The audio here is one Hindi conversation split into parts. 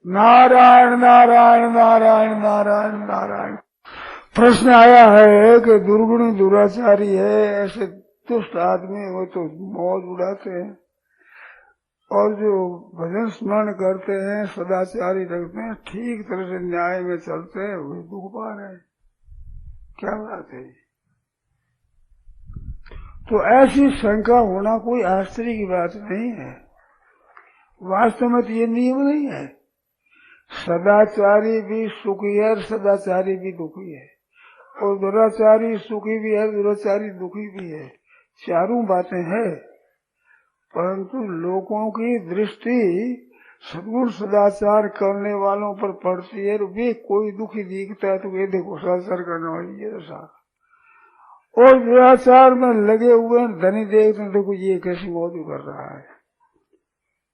नारायण नारायण नारायण नारायण नारायण। प्रश्न आया है कि दुर्गुणी दुराचारी है, ऐसे दुष्ट आदमी वो तो मौज उड़ाते हैं, और जो भजन स्मरण करते हैं, सदाचारी रखते हैं, ठीक तरह से न्याय में चलते हैं, वो दुख पा रहे हैं। क्या बात है? तो ऐसी शंका होना कोई आश्चर्य की बात नहीं है। वास्तव में तो ये नियम नहीं है। सदाचारी भी सुखी है, सदाचारी भी दुखी है, और दुराचारी सुखी भी है, दुराचारी दुखी भी है। चारों बातें हैं, परंतु लोगों की दृष्टि सद्गुण सदाचार करने वालों पर पड़ती है। वे कोई दुखी दिखता है तो ये देखो सदाचार करने वाली है ऐसा, और दुराचार में लगे हुए धनी देखते हैं, देखो ये कैसी मौज कर रहा है।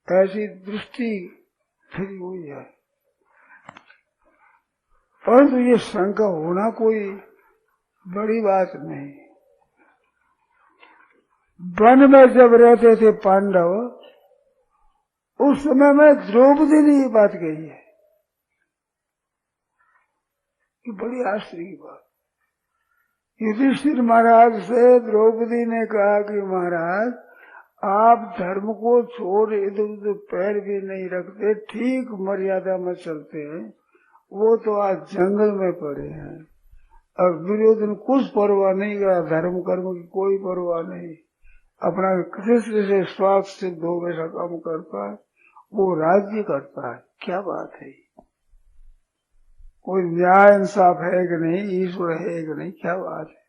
ऐसी दृष्टि फिरी हुई है। परंतु ये शंका होना कोई बड़ी बात नहीं। वन में जब रहते थे पांडव, उस समय में द्रौपदी ने ये बात कही है। ये बड़ी आश्चर्य की बात। युधिष्ठिर महाराज से द्रौपदी ने कहा कि महाराज आप धर्म को छोड़ इधर उधर पैर भी नहीं रखते, ठीक मर्यादा में चलते हैं। वो तो आज जंगल में पड़े हैं, और दुर्योधन कुछ परवाह नहीं करा, धर्म कर्म की कोई परवाह नहीं, अपना कृष्ण से स्वार्थ सिद्ध हो वैसा काम करता है, वो राज्य करता है। क्या बात है? कोई न्याय इंसाफ है कि नहीं, ईश्वर है कि नहीं, क्या बात है?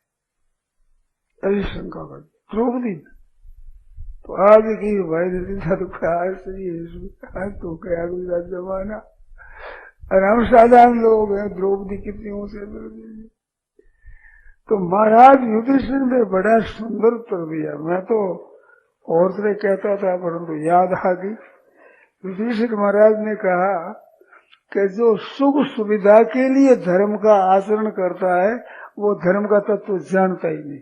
ऐसी शंका कर द्रौपदी तो आज की भाई आज तो क्या गुजरा जमाना, और हम साधारण लोग हैं, द्रौपदी कितनी ऊंचे मिल गई। तो महाराज युधिष्ठिर ने बड़ा सुंदर उत्तर दिया। मैं तो और तरह कहता था, परंतु याद आ गई। युधिष्ठिर महाराज ने कहा कि जो सुख सुविधा के लिए धर्म का आचरण करता है, वो धर्म का तत्व जानता ही नहीं।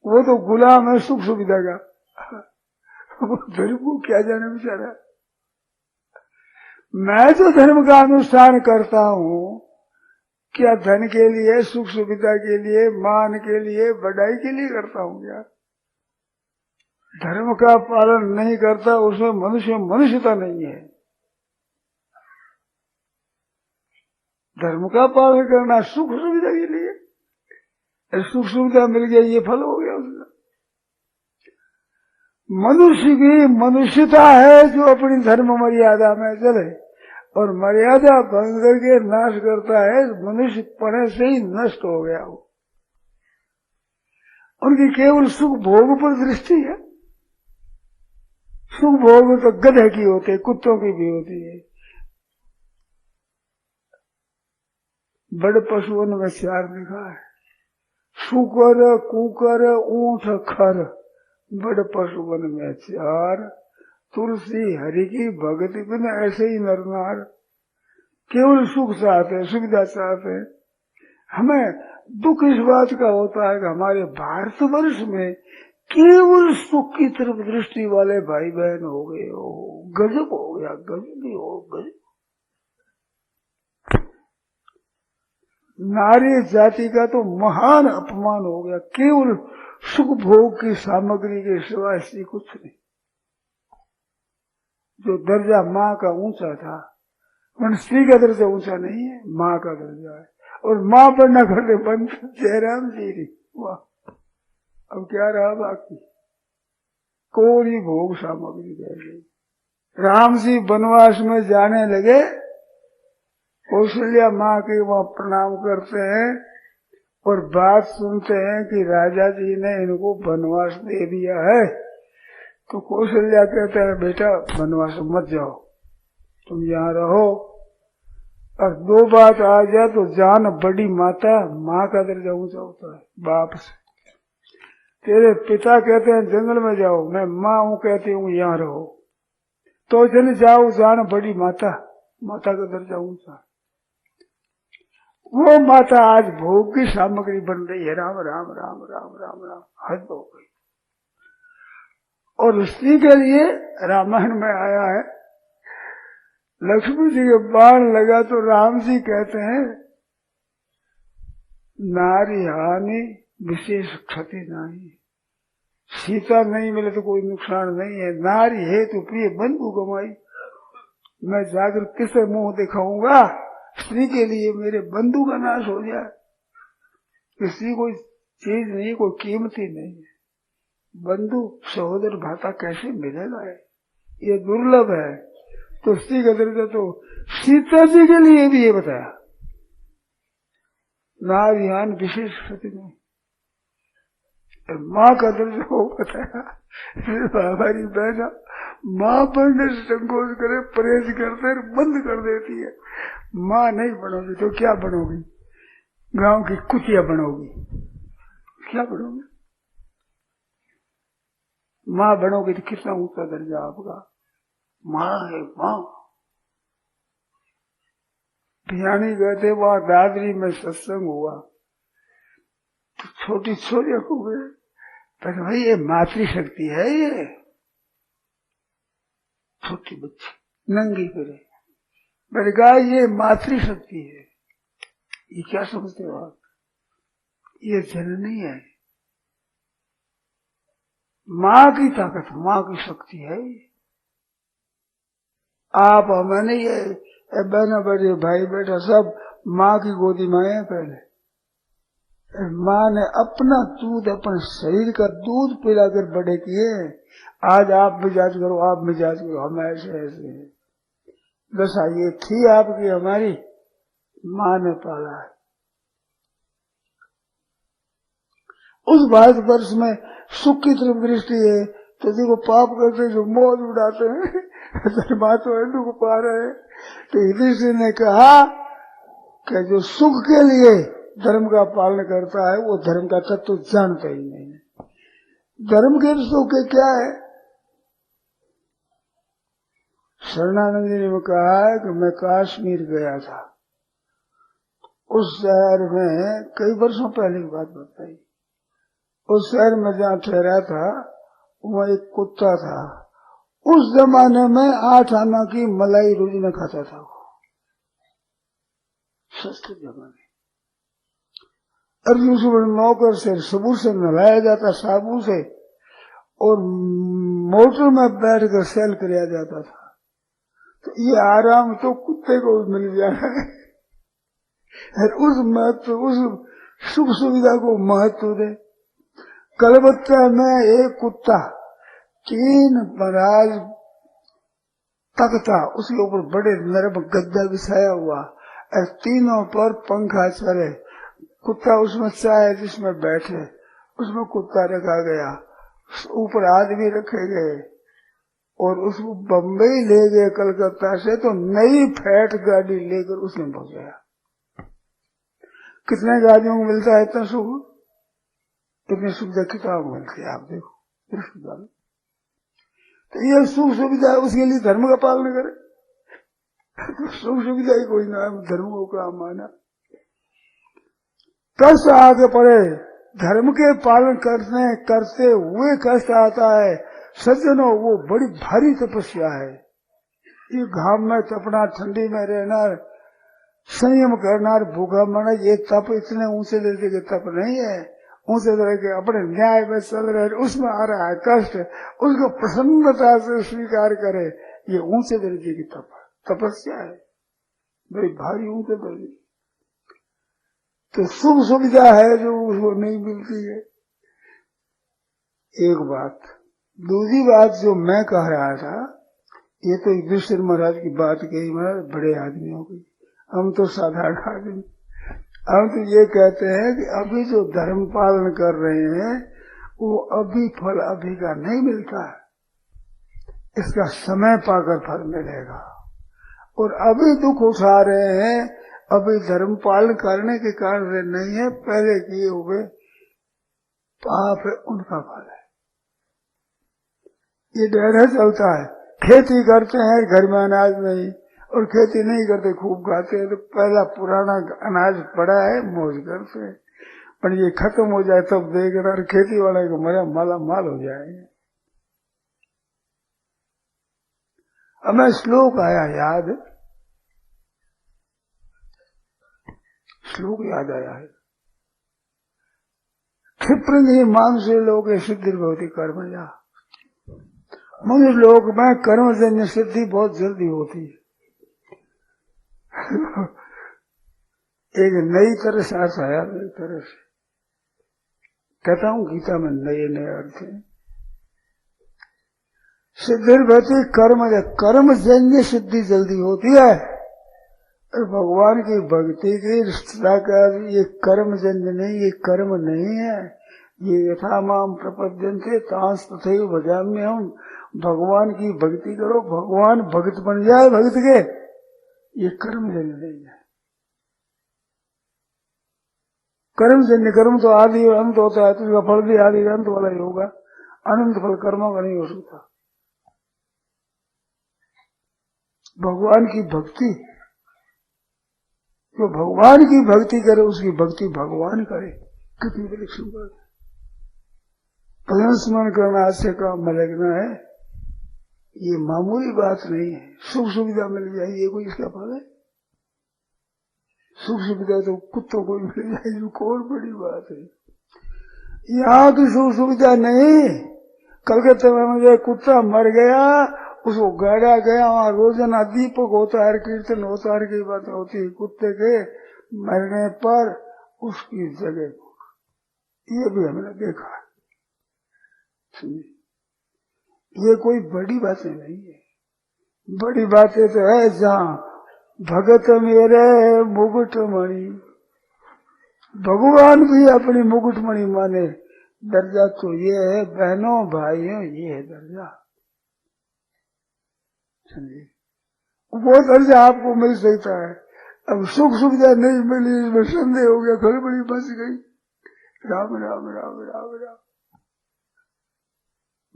वो तो गुलाम है सुख सुविधा का, वो धर्म को क्या जाने बेचारा। मैं जो धर्म का अनुष्ठान करता हूँ, क्या धन के लिए, सुख सुविधा के लिए, मान के लिए, बढ़ाई के लिए करता हूँ? क्या धर्म का पालन नहीं करता, उसमें मनुष्यता नहीं है। धर्म का पालन करना सुख सुविधा के लिए, सुख सुविधा मिल गया, ये फल हो गया उसका। मनुष्य की मनुष्यता है जो अपनी धर्म मर्यादा में चले, और मर्यादा भंग करके नाश करता है, मनुष्य पढ़े से ही नष्ट हो गया। वो उनकी केवल सुख भोग पर दृष्टि है। सुख भोग तो गधे की होती है, कुत्तों की भी होती है। बड़े पशुओं में चार लिखा है, शुकर कुकर ऊंट खर, बड़े पशुवन में चार, तुलसी हरि की भक्ति बिन ऐसे ही नर नार। केवल सुख चाहते हैं, सुविधा चाहते हैं। हमें दुख इस बात का होता है कि हमारे भारतवर्ष में केवल सुख की तरफ दृष्टि वाले भाई बहन हो गए हो। गजब हो गया, गजब ही हो गजब। नारी जाति का तो महान अपमान हो गया। केवल सुख भोग की सामग्री के सिवा ऐसी कुछ नहीं। जो दर्जा माँ का ऊंचा था, मन स्त्री का दर्जा ऊंचा नहीं है, माँ का दर्जा है। और माँ पर न करते बंद जयराम जी रही, वाह, अब क्या रहा बाकी? कोरी भोग सामग्री रह गई। राम जी वनवास में जाने लगे, कौशल्या माँ के वहां प्रणाम करते हैं और बात सुनते हैं कि राजा जी ने इनको वनवास दे दिया है। तो कौशल्या कहता है, बेटा वनवास मत जाओ, तुम यहाँ रहो। और दो बात आ जाए तो जान बड़ी माता, माँ का दर्जा ऊंचा होता है बाप से। तेरे पिता कहते हैं जंगल में जाओ, मैं माँ हूँ कहती हूँ यहाँ रहो, तो चले जाओ, जान बड़ी माता, माता का दर्जा ऊंचा। वो माता आज भोग की सामग्री बन रही है। राम राम राम राम राम राम, हद हो गई। और स्त्री के लिए रामायण में आया है, लक्ष्मी जी के बाण लगा तो राम जी कहते हैं नारी हानि विशेष क्षति नहीं, सीता नहीं मिले तो कोई नुकसान नहीं है, नारी है तो प्रिय बंधु गमाई, मैं जाकर किसे मुंह दिखाऊंगा, स्त्री के लिए मेरे बंधु का नाश हो जाए। स्त्री कोई चीज नहीं, कोई कीमती नहीं है, बंधु सहोदर भाता कैसे मिलेगा है, ये दुर्लभ है। तो स्त्री का दर्जा तो सीता जी के लिए भी ये बताया, नारियान विशेष क्षति नहीं, माँ का दर्जा वो बताया। हमारी बहना माँ बनने से संकोच करे, परहेज करते बंद कर देती है, माँ नहीं बनोगी तो क्या बनोगी, गांव की कुतिया बनोगी, क्या बनोगी, माँ बनोगी तो कितना ऊंचा दर्जा आपका, माँ है माँ। भियानी गए थे, वहां दादरी में सत्संग हुआ तो छोटी छोरियां हो गए, पर भाई ये मातृशक्ति है, ये छोटी बच्ची नंगी करे, मैंने कहा ये मातृशक्ति है, ये क्या समझते हो आप, ये जननी है, माँ की ताकत, माँ की शक्ति है। आप हमें नहीं है, बहना बेटे भाई बेटा सब माँ की गोदी में है। पहले माँ ने अपना दूध, अपने शरीर का दूध पिलाकर बड़े किए, आज आप मिजाज करो, आप मिजाज करो, हम ऐसे ऐसे हैं। दशा ये थी आपकी, हमारी माँ ने पाला है। उस भारतवर्ष में सुख की तरफ दृष्टि है तो देखो, पाप करते जो मौज उड़ाते हैं, धर्मा तो हिंदू को पा रहे हैं। तो युधिष्ठिर ने कहा कि जो सुख के लिए धर्म का पालन करता है वो धर्म का तत्व जानता ही नहीं है। धर्म के सुख क्या है? शरणानंद जी ने कहा है कि मैं कश्मीर गया था, उस शहर में कई वर्षों पहले की बात बताई, उस शहर में जहाँ ठहरा था वहाँ एक कुत्ता था, उस जमाने में 8 आना की मलाई रोज न खाता था वो, सस्ते जमाने। अर्जुन से नौकर से सबूर से नहलाया जाता, साबुन से, और मोटर में बैठकर सेल किया जाता था। तो ये आराम तो कुत्ते को मिल जाना है, उस महत्व, उस सुख सुविधा को महत्व दे। कलकत्ता में एक कुत्ता 3 बराज तख्ता, उसके ऊपर बड़े नरम गद्दा बिछाया हुआ, और तीनों पर पंखा चले, कुत्ता उसमें चाहे जिसमें बैठे, उसमें कुत्ता रखा गया, ऊपर आदमी रखे गए, और उसको बम्बई ले गए कलकत्ता से, तो नई फैट गाड़ी लेकर उसमें पहुंचाया। कितने गाड़ियों को मिलता है इतना सुख? इतनी सुविधा किताब मिलती है, आप देखो। तो ये सुख सुविधा है, उसके लिए धर्म का पालन करे, तो सुख सुविधा ही कोई ना, धर्म को काम माना। कष्ट आगे पड़े, धर्म के पालन करते हुए कष्ट आता है, सज्जनों वो बड़ी भारी तपस्या है। ये घाम में तपना, ठंडी में रहना, संयम करना, भूखा मरना, ये तप इतने ऊंचे दर्जे के तप नहीं है। ऊंचे तरह के अपने न्याय में चल रहे, उसमें आ रहा है कष्ट, उसको प्रसन्नता से स्वीकार करे, ये ऊंचे दर्जे की तपस्या है, बड़ी भारी ऊंचे दर्जे। तो सुख सुविधा है जो उसको नहीं मिलती है, एक बात। दूसरी बात जो मैं कह रहा था, ये तो युधिष्ठिर महाराज की बात कही, महाराज बड़े आदमियों की, हम तो साधारण आदमी। हम तो ये कहते हैं कि अभी जो धर्म पालन कर रहे हैं वो अभी फल अभी का नहीं मिलता है, इसका समय पाकर फल मिलेगा। और अभी दुख उठा रहे हैं, अभी धर्म पालन करने के कारण से नहीं है, पहले किए हुए पाप है उनका फल है। ये डर चलता है, खेती करते हैं घर में अनाज नहीं, और खेती नहीं करते खूब खाते हैं, तो पहला पुराना अनाज पड़ा है मौज करते हैं, पर ये खत्म हो जाए तब देख रहा, खेती वाले को मरा माला माल हो जाएंगे। हमें श्लोक आया याद, श्लोक याद आया है। क्षिप्रंगी मानुष्य लोग सिद्धि भवती कर्मजा। मनुष्य लोक में कर्मजन्य सिद्धि बहुत जल्दी होती है। एक नई तरह से अर्थ आया, नई तरह से कहता हूँ, गीता में नए नए अर्थ हैं। सिद्धि भवती कर्मजा, कर्मजन्य सिद्धि जल्दी होती है। और भगवान की भक्ति की रिश्ता का ये कर्मजन्य नहीं, ये कर्म नहीं है। ये यथा माम प्रपद्यन्ते तांस तथैव भजाम्यहम्। भगवान की भक्ति करो, भगवान भक्त बन जाए भक्त के, ये कर्मजन्य नहीं है। कर्मजन्य, कर्म तो आदि और अंत होता है, तो उसका फल भी आदि अंत वाला ही होगा। अनंत फल कर्मों का नहीं हो सकता। भगवान की भक्ति, जो भगवान की भक्ति करे उसकी भक्ति भगवान करे। कितनी बड़ी सुंदर भजन स्मरण करना, आज से काम में लगना है, ये मामूली बात नहीं है। सुख सुविधा मिल जाए ये कोई इसका फल है? सुख सुविधा तो कुत्तों को मिल जाए, ये कौन बड़ी बात है? यहाँ की सुख सुविधा नहीं। कलकत्ते में मुझे कुत्ता मर गया, उसको गाड़ा गया, वहाँ रोजाना दीपक होता है, कीर्तन होता है, की बात होती है। कुत्ते के मरने पर उसकी जगह, ये भी हमने देखा। ये कोई बड़ी बातें नहीं है। बड़ी बातें तो है जहाँ भगत मेरे मुकुटमणि, भगवान भी अपनी मुकुटमणि माने। दर्जा तो ये है बहनों भाइयों, ये है दर्जा। समझिए, वो दर्जा आपको मिल सकता है। अब सुख सुविधा नहीं मिली, इसमें संदेह हो गया, गड़बड़ी बच गई। राम राम राम राम राम।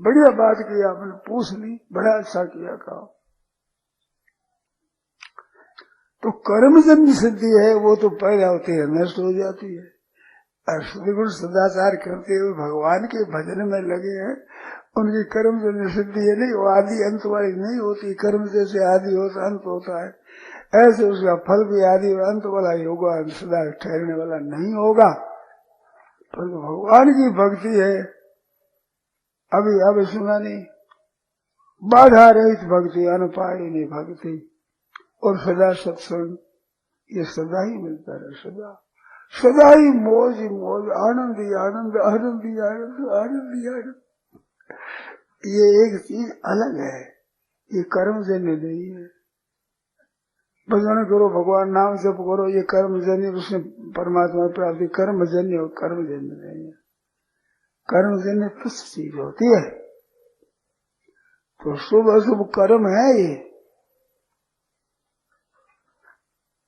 बढ़िया बात की आपने, पूछ ली, बड़ा अच्छा किया काम। तो कर्मजन्य सिद्धि है वो तो पहले होती है, नष्ट हो जाती है। और श्रीगुरु सदाचार करते हुए भगवान के भजन में लगे हैं, उनकी कर्मजन्य सिद्धि है नहीं, वो आदि अंत वाली नहीं होती। कर्म जैसे आदि होता अंत होता है, ऐसे उसका फल भी आदि और अंत वाला ही होगा, सदा ठहरने वाला नहीं होगा। पर तो भगवान की भक्ति है, अभी सुना नहीं, बाधा रहित भक्ति, अनपायिनी भक्ति और सदा सत्संग, ये सदा ही मिलता रहे। सदा सदा ही मौज ही मौज, आनंद ही आनंद, आनंद ही आनंद, आनंद ही आनंद। ये एक चीज अलग है, ये कर्मजन्य नहीं है। भजन करो, भगवान नाम जप करो, ये कर्मजन्य, उसने परमात्मा प्राप्ति। कर्मजन्य और कर्मजन्य नहीं है। कर्मजन्य तुच्छ चीज होती है। तो शुभ अशुभ कर्म है ये,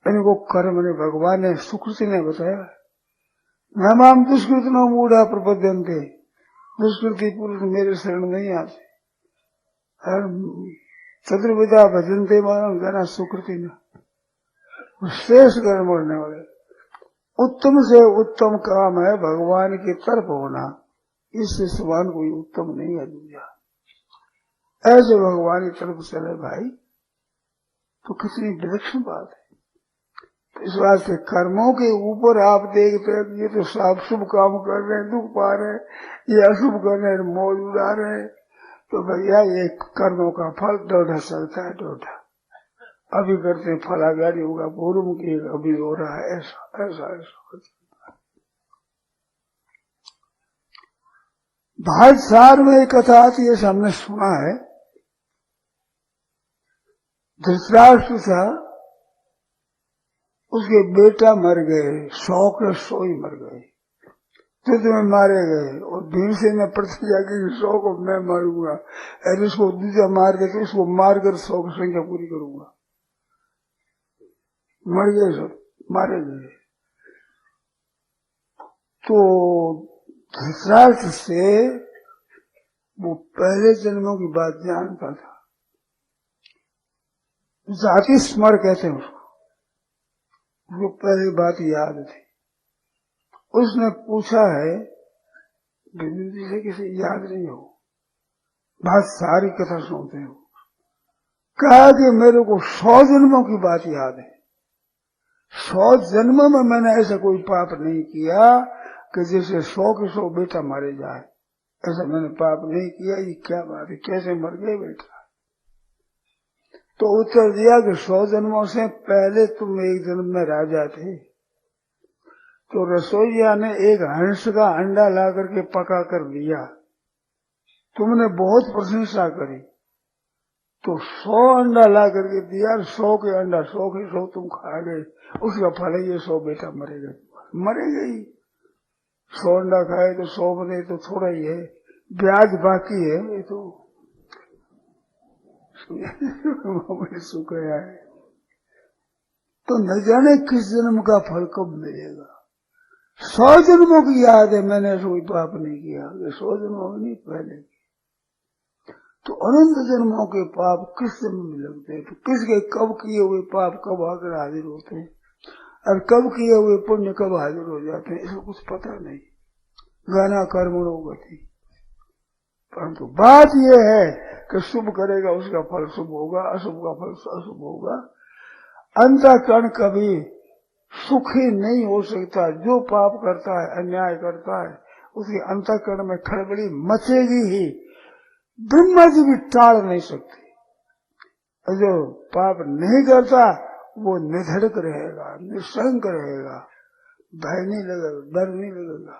इनको कर्म ने भगवान ने सुकृति ने बताया। नमाम दुष्कृत नो मूढ़ा प्रपद्यन्ते, दुष्कृति पुरुष मेरे शरण नहीं आते। चतुर्विधा भजनते मानव जना सुकृति न, श्रेष्ठ कर्म करने वाले। उत्तम से उत्तम काम है भगवान की तरफ होना, इससे समान कोई उत्तम नहीं है दुनिया। ऐसे भगवान की तरफ चले भाई तो कितनी विलक्षण बात है। इस बात से कर्मों के ऊपर आप देखते हैं ये तो सब शुभ काम कर रहे हैं, दुख पा रहे हैं, ये अशुभ कर रहे हैं, मौज उड़ा रहे हैं, तो भैया ये कर्मों का फल डोढ़ा चलता है। डोढ़ा अभी करते फल आगाड़ी होगा, पूर्व की अभी हो रहा है, ऐसा ऐसा ऐसा। भाषार में एक कथा आती है, हमने सुना है। धृतराष्ट्र था, उसके बेटा मर गए, 100 के 100 ही मर गए, युद्ध में मारे गए। और भीमसेन ने प्रतिज्ञा की 100 को मैं मारूंगा, और उसको दूसरा मार के तो उसको मारकर 100 की संख्या पूरी करूंगा। मर गए सब, मारे गए। तो धृतराष्ट्र से वो पहले जन्मों की बात जानता था, जाति स्मर कहते हैं उसको, वो पहली बात याद थी। उसने पूछा है, विदुर जी से किसी याद नहीं हो, बात सारी कथा सुनते हो, कहा कि मेरे को 100 जन्मों की बात याद है। 100 जन्मों में मैंने ऐसा कोई पाप नहीं किया कि जैसे 100 के 100 बेटा मारे जाए, ऐसा मैंने पाप नहीं किया। ये क्या बात है, कैसे मर गए बेटा? तो उत्तर दिया कि 100 जन्मों से पहले तुम एक जन्म में राजा थे, तो रसोईया ने एक हंस का अंडा ला करके पका कर दिया, तुमने बहुत प्रशंसा करी, तो 100 अंडा ला करके दिया, 100 के अंडा 100 के 100 तुम खा गए, उसका फल है ये 100 बेटा मरेगा ही। 100 अंडा खाए तो 100 बने तो थोड़ा ही है, ब्याज बाकी है, ये तो सुख है। तो न जाने किस जन्म का फल कब मिलेगा। 100 जन्मों की याद है, मैंने कोई पाप नहीं किया, 100 जन्मों में नहीं पहले। तो अनंत जन्मों के पाप किस जन्म में लगते हैं, तो किसके कब किए हुए पाप कब आकर हाजिर होते हैं और कब किए हुए पुण्य कब हाजिर हो जाते हैं, इसको कुछ पता नहीं। गाना कर्मणो गति। परंतु बात यह है कि शुभ करेगा उसका फल शुभ होगा, अशुभ का फल अशुभ होगा। अंतःकरण कभी सुखी नहीं हो सकता। जो पाप करता है, अन्याय करता है, उसके अंतःकरण में खड़बड़ी मचेगी ही, ब्रह्मा जी भी टाल नहीं सकते। और जो पाप नहीं करता वो निधड़क रहेगा, निशंक रहेगा, भय नहीं लगेगा, डर नहीं लगेगा,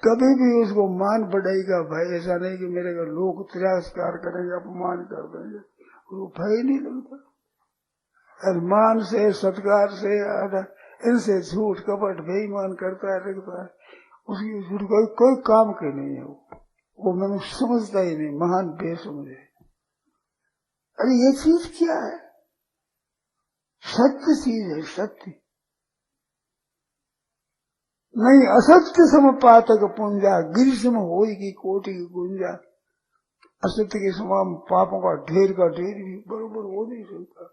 कभी भी उसको मान बढ़ेगा भय। ऐसा नहीं कि मेरे को लोग तिरस्कार करेंगे, अपमान कर देंगे, वो भय नहीं लगता। और मान से, सत्कार से, इनसे झूठ कपट बेईमान करता है, रखता है, उसकी झूठ कोई काम के नहीं है। वो मैंने समझता ही नहीं, महान बेसमझ है। अरे ये चीज क्या है? सत्य चीज है, सत्य नहीं। असत्य समपातक पुंजा, गिरिसम होगी कोटि की गुंजा। असत्य के समान पापों का ढेर भी बरोबर हो नहीं सकता।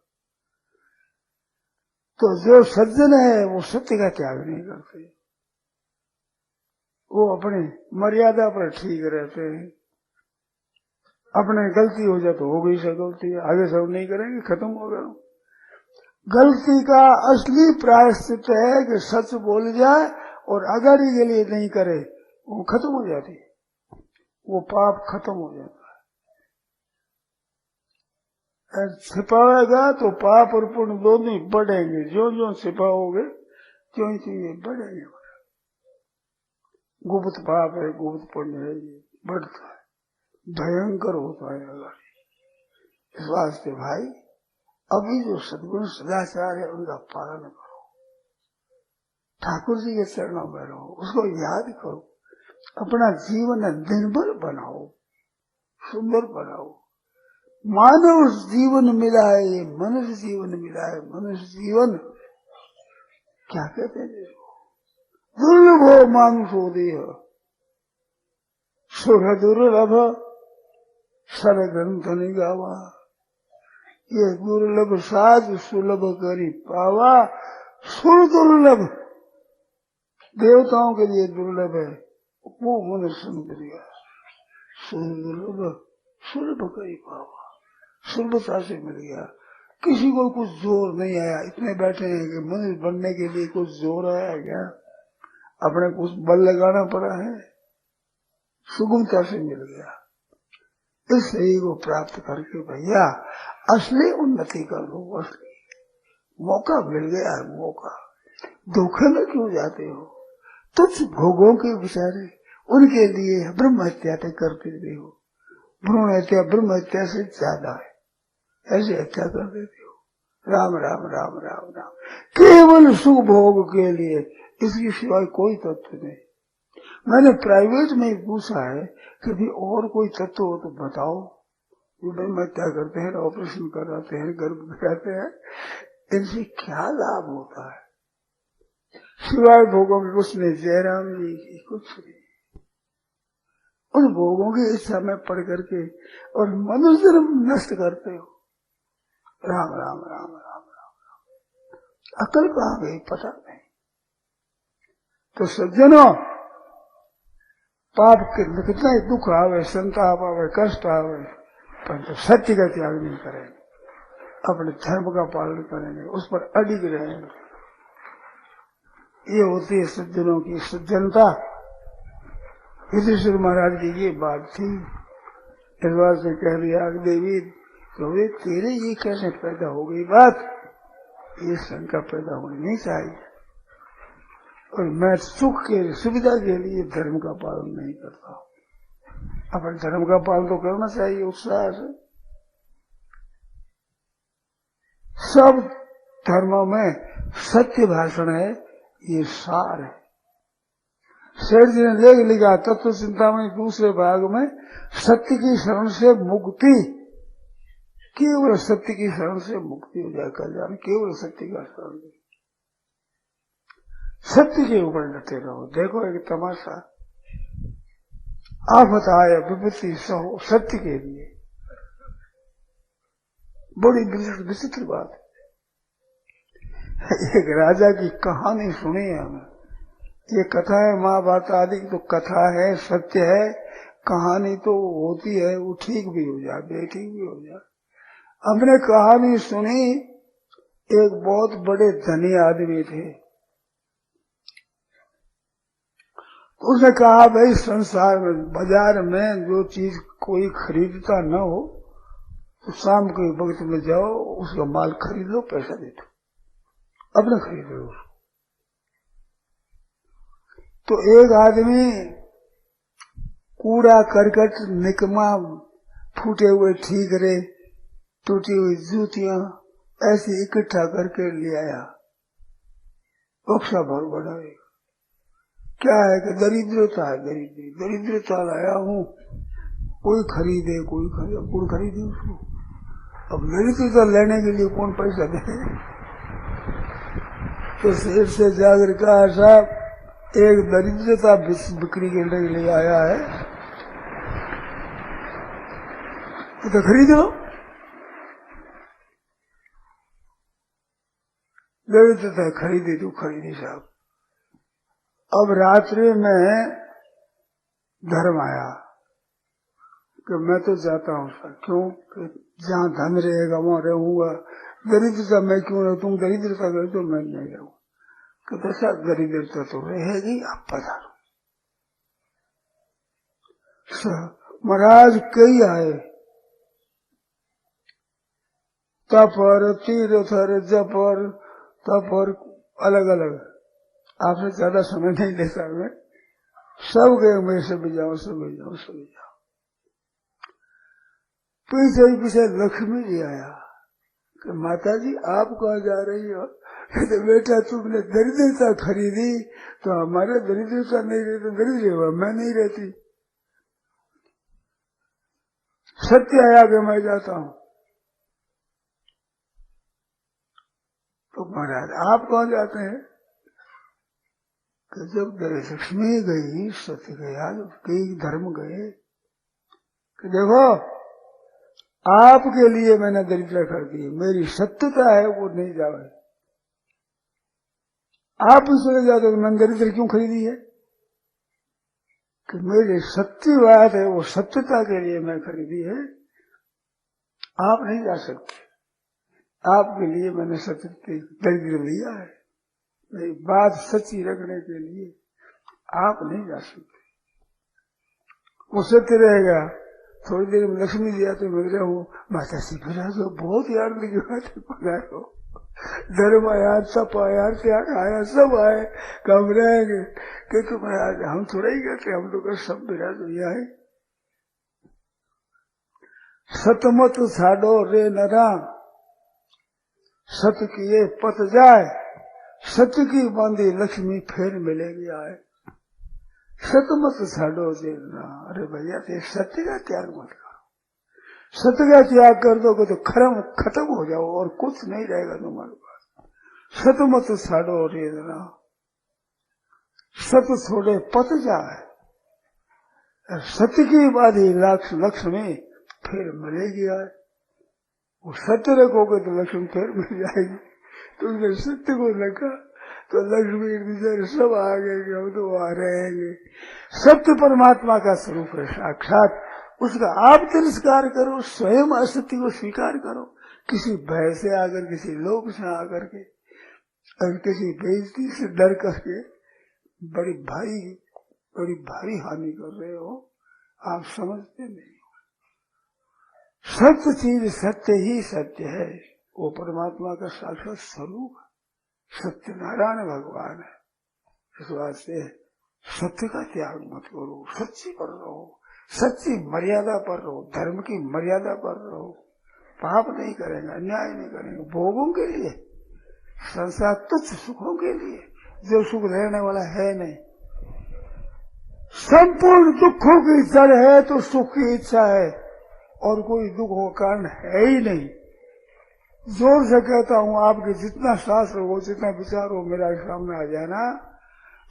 तो जो सज्जन है वो सत्य का त्याग नहीं करते, वो अपनी मर्यादा पर ठीक रहते हैं। अपने गलती हो जाए तो हो गई सब गलती, आगे सब नहीं करेंगे, खत्म हो गया। गलती का असली प्रायश्चित है कि सच बोल जाए और आगाड़ी के लिए नहीं करे, वो खत्म हो जाती है, वो पाप खत्म हो जाता है। छिपाएगा तो पाप और पुण्य दोनों बढ़ेंगे, जो छिपाओगे त्यों ही बढ़ेंगे। गुप्त पाप है, गुप्त पुण्य है, ये बढ़ता है, भयंकर होता है। अगर इस वास्ते भाई अभी जो सद्गुण सदाचार है उनका पालन करो, ठाकुर जी के चरणों में रहो, उसको याद करो, अपना जीवन निर्मल बनाओ, सुंदर बनाओ। मानव जीवन मिला है, ये मनुष्य जीवन मिला है। मनुष्य जीवन क्या कहते हैं, दुर्लभ हो मानुषो देह, सुख दुर्लभ सर ग्रंथ निगावा। ये दुर्लभ साध सुलभ करी पावा, सुर दुर्लभ देवताओं के लिए दुर्लभ है, वो मनुष्य मिल गया। सुर दुर्लभ सुलभ करी पावा, सुलभता से मिल गया। किसी को कुछ जोर नहीं आया, इतने बैठे हैं कि मनुष्य बनने के लिए कुछ जोर आया क्या? अपने कुछ बल लगाना पड़ा है, सुगमता से मिल गया। इस शरीर को प्राप्त करके भैया असली उन्नति कर लो, असली मौका मिल गया है, मौका। धोखे में क्यों जाते हो? तुच्छ भोगों के बेचारे उनके लिए ब्रह्म हत्या करते हो। भ्रूण हत्या ब्रह्म हत्या से ज्यादा है, ऐसे हत्या कर देते हो। राम राम राम राम राम, केवल सुख भोग के लिए, इसकी सिवाय कोई तत्व नहीं। मैंने प्राइवेट में पूछा है कि भी और कोई तत्व हो तो बताओ। ये ब्रह्म हत्या करते हैं, ऑपरेशन कराते हैं, गर्भ कराते हैं, इनसे क्या लाभ होता है? सिवाय भोगों के कुछ नहीं। जयराम जी की कुछ नहीं। उन भोगों की इच्छा में पड़ करके और मनुष्य नष्ट करते हो। राम राम राम राम राम राम, अकल कहाँ गई पता नहीं। तो सज्जनों, पाप कितना ही दुख आवे, संताप आवे, कष्ट आवे, परंतु सत्य का त्याग नहीं करेंगे, अपने धर्म का पालन करेंगे, उस पर अडिग रहेंगे। ये होती है सज्जनों की सज्जनता। युधिष्ठिर महाराज की ये बात थी। इस बात से कह दिया देवी तो वे तेरे ये कैसे पैदा हो गई बात, ये शंका पैदा होनी नहीं चाहिए। और मैं सुख के सुविधा के लिए धर्म का पालन नहीं करता हूँ। अपने धर्म का पालन तो करना चाहिए उत्साह से। सब धर्मों में सत्य भाषण है, ये सार है। शेर जी ने लेख लिखा तत्व चिंतामणि दूसरे भाग में, सत्य की शरण से मुक्ति, केवल सत्य की शरण से मुक्ति हो जाए कल्याण, केवल सत्य का शरण। सत्य के ऊपर डटे रहो। देखो एक तमाशा, आफत आए विपत्ति सहो सत्य के लिए, बड़ी विचित्र बात है। एक राजा की कहानी सुनी है हमें। ये कथा है महाभारत आदि की, तो कथा है, सत्य है। कहानी तो होती है, वो ठीक भी हो जाए, बेठीक भी हो जाए। हमने कहानी सुनी, एक बहुत बड़े धनी आदमी थे। उसने कहा भाई संसार में बाजार में जो चीज कोई खरीदता न हो तो शाम के वक्त में जाओ, उसका माल खरीद लो, पैसा दे दो, अपने खरीद लो। तो एक आदमी कूड़ा करकट निकमा, फूटे हुए ठीकरे, टूटी हुई जूतियां ऐसी इकट्ठा करके ले आया। बक्सा भर बड़ा है। क्या है कि दरिद्रता है, दरिद्रता लाया हूँ, कोई खरीदे, कोई खरीदे उसको। अब दरिद्रता लेने के लिए कौन पैसा दे? तो शेर से जाकर कहा साहब एक दरिद्रता बिक्री के लिए आया है, तो खरीद लो। दरिद्रता खरीदी तो खरीदी साहब। अब रात्रि में धर्म आया कि मैं तो जाता हूँ सर, क्यों कि जहाँ धन रहेगा वहां रहूंगा, दरिद्रता मैं क्यों रहूं, तुम दरिद्रता कर तो मैं नहीं रहूँ। कि दशा दरिद्रता तो रहेगी, आप पधारो। महाराज कई आए, तपर तीर्थर जपर तपर अलग अलग, आपसे ज्यादा समय नहीं लेता मैं। सब गए, मैं सब जाओ, सब जाओ, सब जाओ। पीछे लक्ष्मी जी आया कि माता जी आप कहाँ जा रही हो? तो बेटा तुमने दरिद्रता खरीदी तो हमारे दरिद्रता नहीं रहती, दरिद्र हुआ मैं नहीं रहती। सत्य आया कि मैं जाता हूँ। तो महाराज आप कहाँ जाते हैं? कि जब लक्ष्मी गई, सत्य गया, कई धर्म गए कि देखो आपके लिए मैंने दरिद्र कर दी, मेरी सत्यता है वो नहीं जावे। आप उसमें जाते तो मैंने दरिद्र क्यों खरीदी है? कि मेरी सत्य बात है, वो सत्यता के लिए मैं खरीदी है। आप नहीं जा सकते, आपके लिए मैंने सत्य दरिद्र लिया है, मेरी बात सच्ची रखने के लिए आप नहीं जा सकते। वो सत्य रहेगा। थोड़ी देर में लक्ष्मी जी आते मिल रहे हूँ, माता जी फिर बहुत यार की बात पकाए हो, धर्म आया, तप आया, त्याग आया, सब आए, कब रहेंगे कि तुम हम थोड़ा ही कहते, हम लोग सब विराज हुआ है। सतमत साडो रे नरा, सत किए पत जाए, सत्य की बांधी लक्ष्मी फिर मिलेगी आए। सतमत साडो रे नरा, अरे भैया सत्य का त्याग मत करो। सत्य का त्याग कर दोगे तो खत्म हो जाओ और कुछ नहीं रहेगा तुम्हारे पास। सतमत साडो रे नरा, सत छोड़े पत जाए, सत्य की बांधी लक्ष्मी फिर मिलेगी आए। वो सत्य रखोगे तो लक्ष्मी फिर मिल जाएगी। तुमने सत्य को रखा तो लक्ष्मी सब आ गए, हम तो आ रहेंगे। सत्य परमात्मा का स्वरूप है साक्षात, उसका आप तिरस्कार करो, स्वयं असत्य को स्वीकार करो, किसी भय से आकर, किसी लोभ से आकर के, और किसी बेइज्जती से डर करके बड़ी भारी हानि कर रहे हो। आप समझते नहीं हो। सत्य चीज सत्य ही सत्य है, वो परमात्मा का साक्षात स्वरूप है, सत्यनारायण भगवान है। इस वास्ते सत्य का त्याग मत करो, सच्ची पर रहो, सच्ची मर्यादा पर रहो, धर्म की मर्यादा पर रहो। पाप नहीं करेंगे, अन्याय नहीं करेंगे, भोगों के लिए, संसार तुच्छ सुखों के लिए, जो सुख रहने वाला है नहीं। संपूर्ण दुखों की जड़ है तो सुख की इच्छा है, और कोई दुख का कारण है ही नहीं। जोर से कहता हूँ, आपके जितना शास्त्र हो, जितना विचार हो, मेरा सामने आ जाना,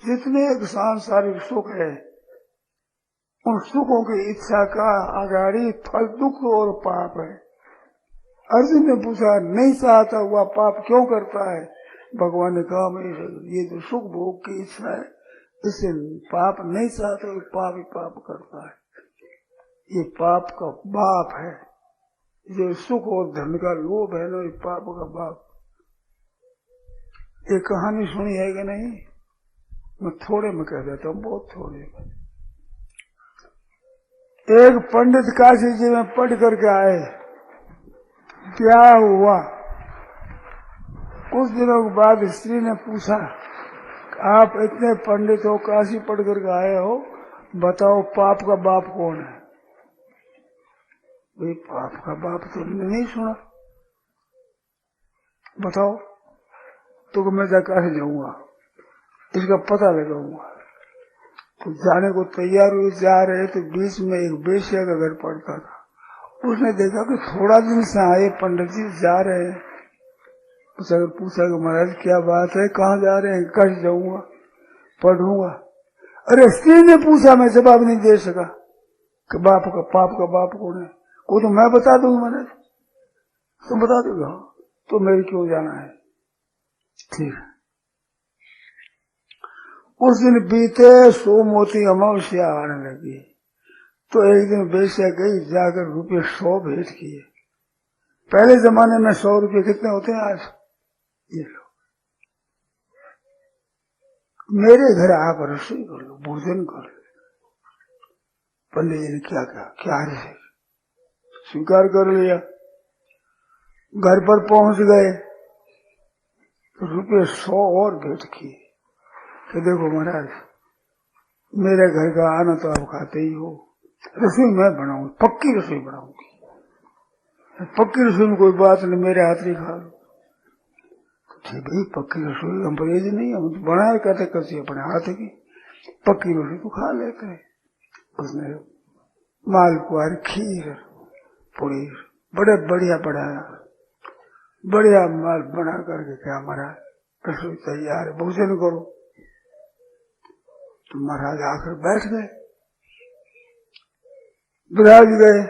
जितने सांसारिक सुख है, उन सुखों की इच्छा का आगाड़ी फल दुख और पाप है। अर्जुन ने पूछा, नहीं चाहता हुआ पाप क्यों करता है? भगवान ने कहा, मैं ये जो सुख भोग की इच्छा है, इससे पाप नहीं चाहता, पाप ही पाप करता है। ये पाप का बाप है। जो सुख और धन का लोभ है ना, ये पाप का बाप। ये कहानी सुनी है कि नहीं? मैं थोड़े में कह देता हूँ, बहुत थोड़े में। एक पंडित काशी जी में पढ़ करके आए। क्या हुआ? कुछ दिनों के बाद स्त्री ने पूछा, आप इतने पंडित हो, काशी पढ़ करके आए हो, बताओ पाप का बाप कौन है? भाई पाप का बाप तो नहीं सुना, बताओ। तो मैं काशी जाऊंगा, इसका पता लगाऊंगा। तो जाने को तैयार हुए, जा रहे तो बीच में एक बेश्या का घर पड़ता था। उसने देखा कि थोड़ा दिन से आए पंडित जी जा रहे हैं। पूछा कि महाराज क्या बात है, कहाँ जा रहे हैं? कल जाऊंगा, पढ़ूंगा। अरे स्त्री ने पूछा, मैं जवाब नहीं दे सका कि पाप का बाप कौन है। को तो मैं बता दूंगा, महाराज तुम बता दोगे? तो मेरी क्यों जाना है? ठीक। उस दिन बीते सोमवती अमावस्या आने लगी, तो एक दिन बेश्या गई, जाकर रुपये 100 भेंट किए। पहले जमाने में 100 रुपये कितने होते हैं आज? ये लो, मेरे घर आप रसोई कर लो, भोजन कर लो। पंडित जी ने क्या है, स्वीकार कर लिया। घर पर पहुंच गए, रुपये 100 और भेंट किए कि देखो महाराज, मेरे घर का आना तो आप खाते ही हो, रसोई मैं बनाऊंगी, पक्की रसोई बनाऊंगी। पक्की रसोई में कोई बात नहीं, मेरे हाथ नहीं खा लो। ठीक भाई, पक्की रसोई हम परहेज नहीं, हम तो बनाए करते कैसे अपने हाथ की, पक्की रसोई तो खा लेते हैं। उसने मालपुआर, खीर, पूरी बड़े बढ़िया बढ़ाया, बढ़िया माल बना करके क्या महाराज रसोई तैयार है, भोजन करो। तो महाराज आकर बैठ गए, विराज गए।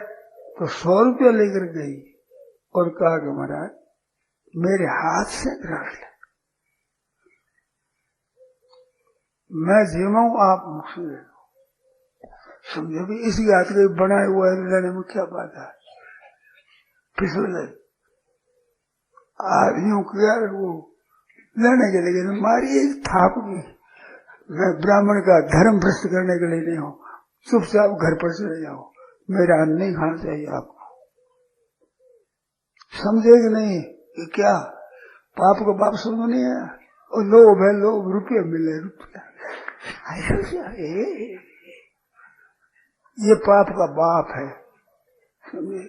तो 100 रुपया लेकर गई और कहा कि महाराज मेरे हाथ से ग्रहण ले, मैं जीवाऊं, आप मुझसे ले लो। समझे भी, इसी हाथ के बनाए हुआ लेने में क्या बात है? फिसल गए। यूं किया, वो लेने के लिए मारी एक थाप की। मैं ब्राह्मण का धर्म भ्रष्ट करने के लिए नहीं हूँ, चुपचाप घर पर चले जाओ, मेरा अन्न नहीं खाना चाहिए आपको। समझे कि नहीं? कि क्या पाप का बाप समझ नहीं है? और लोभ है, लोभ, रुपये मिले, रुपया, ये पाप का बाप है। समझे?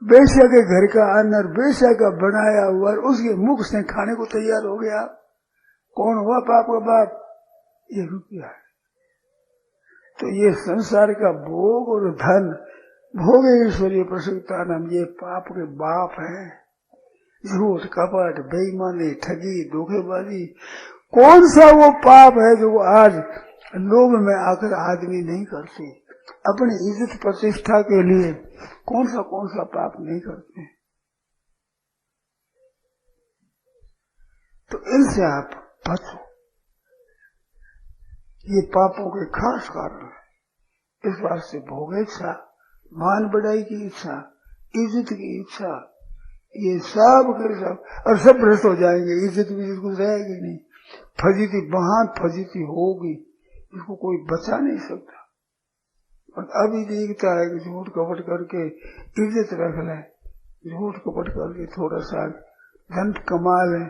बेश्या के घर का अन्न और बेश्या का बनाया हुआ उसके मुख से खाने को तैयार हो गया, कौन हुआ पाप का बाप? ये रुपया है। तो ये संसार का भोग और धन, भोग ईश्वरीय प्रसन्नता नाम, ये पाप के बाप है। झूठ, कपट, बेईमानी, ठगी, धोखेबाजी, कौन सा वो पाप है जो आज लोभ में आकर आदमी नहीं करते? अपनी इज्जत प्रतिष्ठा के लिए कौन सा पाप नहीं करते? तो इनसे आप बचो। ये पापों के खास कारण है, इस बात से भोग इच्छा, मान बढ़ाई की इच्छा, इज्जत की इच्छा, ये सब के सब, और सब भ्रष्ट हो जाएंगे। इज्जत भी जिसको रहेगी नहीं, फजीती महान फजीती होगी, इसको कोई बचा नहीं सकता। और अभी देखता है कि झूठ कपट करके इज्जत रख ले, झूठ कपट करके थोड़ा सा धन कमा ले,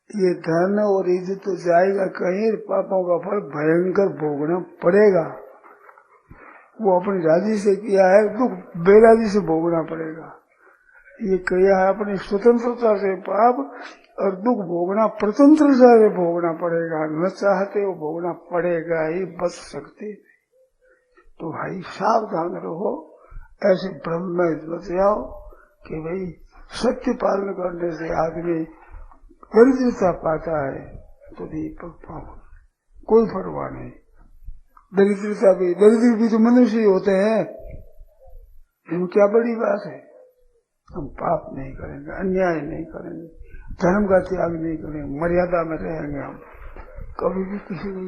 ये धन और इज्जत तो जाएगा कहीं, पापों का फल भयंकर भोगना पड़ेगा। वो अपनी राजी से किया है, दुख बेराजी से भोगना पड़ेगा। ये किया है अपनी स्वतंत्रता से पाप, और दुख भोगना स्वतंत्रता से भोगना पड़ेगा। न चाहते वो भोगना पड़ेगा ही, बच सकते। तो भाई सावधान रहो, ऐसे भ्रम में बच जाओ कि भाई सत्य पालन करने से आदमी दरिद्रता पाता है, तो दीपक कोई परवाह नहीं। दरिद्रता भी, दरिद्र भी तो मनुष्य ही होते हैं, इनमें क्या बड़ी बात है। हम पाप नहीं करेंगे, अन्याय नहीं करेंगे, धर्म का त्याग नहीं करेंगे, मर्यादा में रहेंगे, हम कभी भी किसी को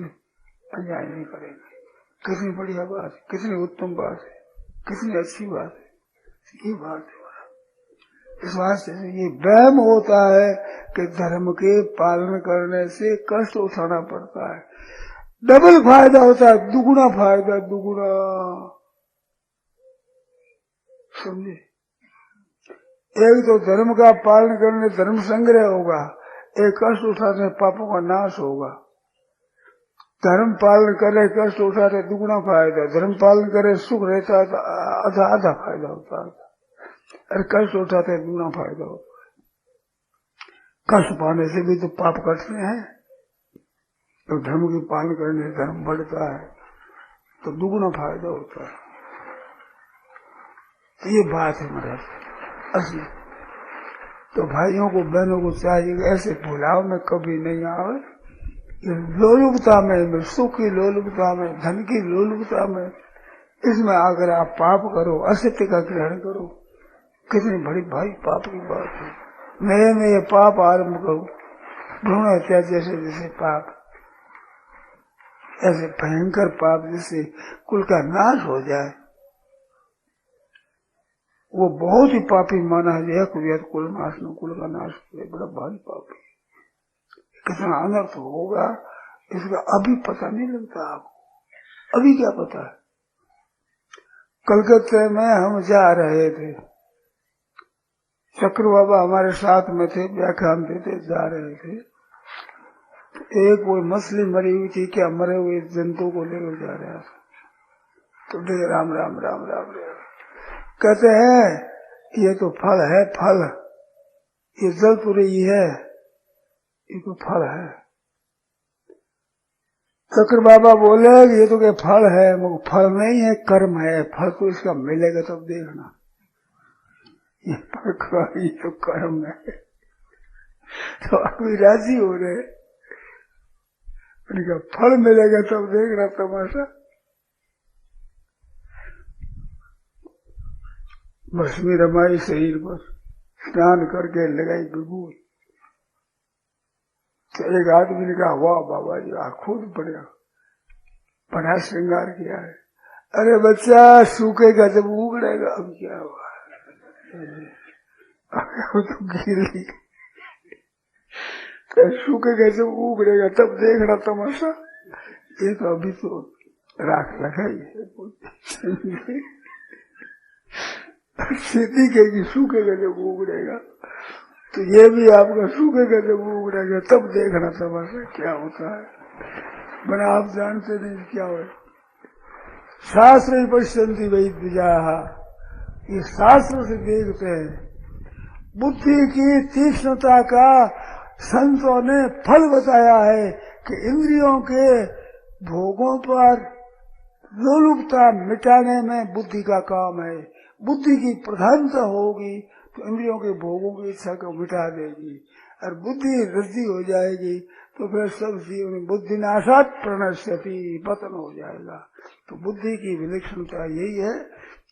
अन्याय नहीं करेंगे। कितनी बढ़िया बात है, कितनी उत्तम बात है, कितनी अच्छी बात है, ये बात है। इस वास्ते ये वहम होता है कि धर्म के पालन करने से कष्ट उठाना पड़ता है, डबल फायदा होता है, दुगुना फायदा, दुगुना। समझे? एक तो धर्म का पालन करने धर्म संग्रह होगा, एक कष्ट उठाने पापों का नाश होगा। धर्म पालन करे कष्ट उठाते दुगुना फायदा, धर्म पालन करे सुख रहता है आधा आधा फायदा होता है, और कष्ट उठाते दुगुना फायदा होता है। कष्ट पाने से भी तो पाप कटते हैं, तो धर्म के पालन करने से धर्म बढ़ता है, तो दुगुना फायदा होता है। तो ये बात है महाराज असली। तो भाइयों को बहनों को चाहिए ऐसे भुलाव में कभी नहीं आवे, लोलुपता में, सुख की लोलुपता में, धन की लोलुपता में, इसमें आकर आप पाप करो, असत्य का ग्रहण करो, कितनी बड़ी भाई पाप की बात है। नए नए पाप आरंभ करो, भ्रूण हत्या जैसे जैसे पाप, ऐसे भयंकर पाप जिससे कुल का नाश हो जाए, वो बहुत ही पापी माना है। कुल नाश न कुल का नाश करे, बड़ा भारी पाप है। कितना अनर्थ होगा इसका अभी पता नहीं लगता आपको। अभी क्या पता है? कलकत्ते में हम जा रहे थे, चक्र बाबा हमारे साथ में थे, व्याख्यान देते जा रहे थे। एक वो मछली मरी हुई थी, क्या मरे हुए जंतु को लेकर जा रहा था, तो देख राम राम राम राम राम कहते हैं ये तो फल है, फल, ये जलपुरी है, ये तो फल है। चक्र बाबा बोले ये तो क्या फल है? फल नहीं है, कर्म है, फल तो इसका मिलेगा तब देखना। ये फल, ये तो कर्म है। तो अभी राजी हो रहे, उनका फल मिलेगा तब देखना तमाशा। भस्मी रमाई शरीर पर, स्नान करके लगाई विभूति। तो एक आदमी ने कहा वाह बाबा जी आप खुद बड़ा श्रृंगार किया है। अरे बच्चा सूखेगा जब उगड़ेगा, अब क्या हुआ, तो गिरी, सूखेगा जब उगड़ेगा तब देखना तमाशा। ये तो अभी तो राख लगाई है, सीधी कहेगी सूखेगा जब उगड़ेगा, तो ये भी आपका सूखेगा जब उगड़ेगा तब देखना तमाशा क्या होता है। बना आप जानते नहीं क्या हो। शास्त्र पश्यंती वही द्विजा, ये शास्त्र से देखते हैं। बुद्धि की तीक्ष्णता का संतों ने फल बताया है कि इंद्रियों के भोगों पर लोलुपता मिटाने में बुद्धि का काम है। बुद्धि की प्रधानता होगी तो इंद्रियों के भोगों की इच्छा को मिटा देगी, और बुद्धि रद्दी हो जाएगी तो फिर सब जीवन बुद्धि नाशात प्रणश्यति, पतन हो जाएगा। तो बुद्धि की विलक्षणता यही है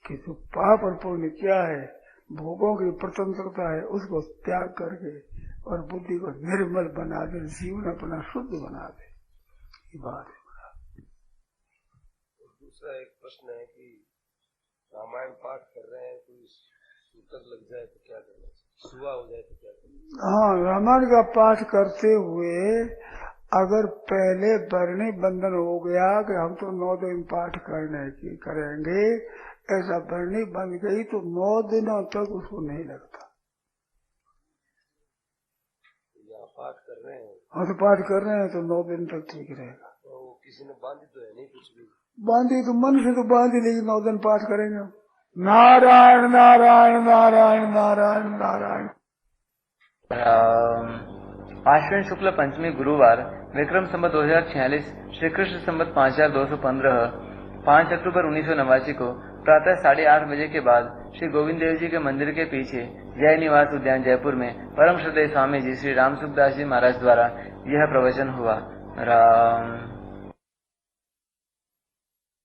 कि जो पाप और पुण्य क्या है, भोगों की स्वतंत्रता है, उसको त्याग करके और बुद्धि को निर्मल बना दे, जीवन अपना शुद्ध बना दे, ये बात है। दूसरा प्रश्न है कि रामायण पाठ कर रहे हैं, कोई सूतक लग जाए तो क्या करना चाहिए, सुहा हो जाए तो क्या करना चाहिए? हाँ, रामायण का पाठ करते हुए अगर पहले वर्णी बंधन हो गया कि हम तो 9 दिन पाठ करेंगे, ऐसा वर्णी बन गई तो 9 दिनों तक उसको नहीं लगता। या पाठ कर रहे हैं, हाँ तो पाठ कर रहे हैं तो 9 दिन तक ठीक रहेगा। तो किसी ने बांधी तो है नहीं कुछ भी, बांधी तो मन से तो बांधी, लेकिन 9 दिन पाठ करेंगे। नारायण नारायण नारायण नारायण नारायण। आश्विन शुक्ल पंचमी गुरुवार विक्रम संवत 2046 श्री कृष्ण संवत 5215 5 अक्टूबर 1989 को प्रातः 8:30 बजे के बाद श्री गोविंद देव जी के मंदिर के पीछे जय निवास उद्यान जयपुर में परम श्रद्धेय स्वामी जी श्री राम सुखदास जी महाराज द्वारा यह प्रवचन हुआ। राम।